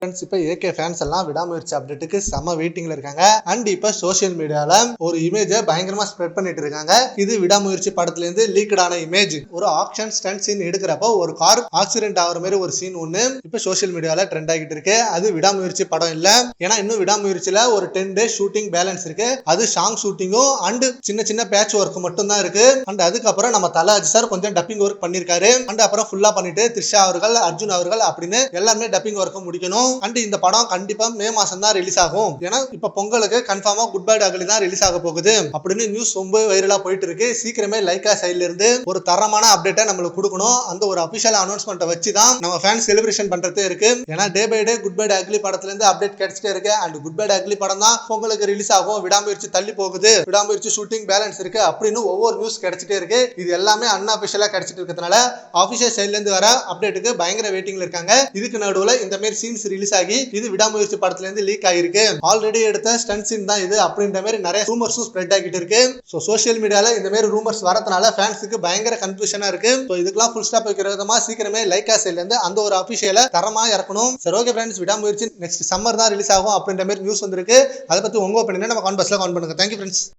Friends, இப்போ AK fans எல்லாம் விடாமுயற்சி அப்டேட்டுக்கு செம வெயிட்டிங்ல இருக்காங்க. அண்ட் இப்போ சோஷியல் மீடியால ஒரு இமேஜை பயங்கரமா ஸ்ப்ரெட் பண்ணிட்டு இருக்காங்க. இது விடாமுயற்சி படத்துல இருந்து லீக்டான இமேஜ். ஒரு ஆக்ஷன் ஸ்டண்ட் சீன் எடுக்கிறப்போ ஒரு கார் ஆக்சிடென்ட் ஆகிற மாதிரி ஒரு சீன் ஒண்ணு இப்போ சோஷியல் மீடியால ட்ரெண்ட் ஆகிட்டு இருக்கு. அது விடாமுயற்சி படம் இல்ல. ஏன்னா இன்னும் விடாமுயற்சியில ஒரு 10 days ஷூட்டிங் பேலன்ஸ் இருக்கு. அது சாங் ஷூட்டிங்கும் அண்ட் சின்ன சின்ன பேட்ச் ஒர்க் மட்டும் தான் இருக்கு. அண்ட் அதுக்கப்புறம் நம்ம தலாஜி சார் கொஞ்சம் டப்பிங் ஒர்க் பண்ணிருக்காரு. அண்ட் அப்புறம் ஃபுல்லா பண்ணிட்டு த்ரிஷா அவர்கள், அர்ஜுன் அவர்கள் அப்படின்னு எல்லாருமே டப்பிங் ஒர்க் முடிக்கணும். அண்ட் இந்த படம் கண்டிப்பா மே மாசம் தான் ரிலீஸ் ஆகும். ஏன்னா இப்ப பொங்கலுக்கு கன்ஃபார்மா குட் பை அகலி தான் ரிலீஸ் ஆக போகுது அப்படின்னு நியூஸ் ரொம்ப வைரலா போயிட்டு இருக்கு. சீக்கிரமே லைக்கா சைடுல இருந்து ஒரு தரமான அப்டேட்டை நம்மளுக்கு கொடுக்கணும். அந்த ஒரு அபிஷியல் அனௌன்ஸ்மெண்ட் வச்சு தான் நம்ம ஃபேன்ஸ் செலிப்ரேஷன் பண்றதே இருக்கு. ஏன்னா day by day good bye அகலி படத்துல இருந்து அப்டேட் கிடைச்சிட்டே இருக்கு. அண்ட் குட் பை அகலி படம் தான் பொங்கலுக்கு ரிலீஸ் ஆகும். விடாமுயற்சி தள்ளி போகுது, விடாமுயற்சி ஷூட்டிங் பேலன்ஸ் இருக்கு அப்படின்னு ஒவ்வொரு நியூஸ் கிடைச்சிட்டே இருக்கு. இது எல்லாமே அன்அபிஷியலா கிடைச்சிட்டு இருக்கிறதுனால அபிஷியல் சைடுல இருந்து வர அப்டேட்டுக்கு பயங்கர வெயிட்டிங்ல இருக்காங்க. இதுக்கு நடுவுல இந்த மாதிரி சீன்ஸ் ரிலீஸ் ஆகி இது விடாமுயற்சி படத்துல இருந்து லீக் ஆகிருக்கு. ஆல்ரெடி எடுத்த ஸ்டண்ட் சீன் தான் இது அப்படின்ற மாதிரி நிறைய ரூமர்ஸும் ஸ்ப்ரெட் ஆகிட்டு இருக்கு. சோஷியல் மீடியால இந்த மாதிரி ரூமர்ஸ் வரதுனால ஃபேன்ஸுக்கு பயங்கர கன்ஃபியூஷனா இருக்கு. இதுக்கெல்லாம் ஃபுல் ஸ்டாப் வைக்கிற விதமா சீக்கிரமே லைக்கா சைடுல இருந்து அந்த ஒரு அபிஷியலை தரமா இறக்கணும். சரி, ஓகே ஃப்ரெண்ட்ஸ், விடாமுயற்சி நெக்ஸ்ட் சம்மர் தான் ரிலீஸ் ஆகும் அப்படின்ற மாதிரி நியூஸ் வந்திருக்கு. அதை பத்தி உங்க ஒப்பீனியனை நம்ம கான்வர்ஸ்ல கமெண்ட் பண்ணுங்க. Thank you friends.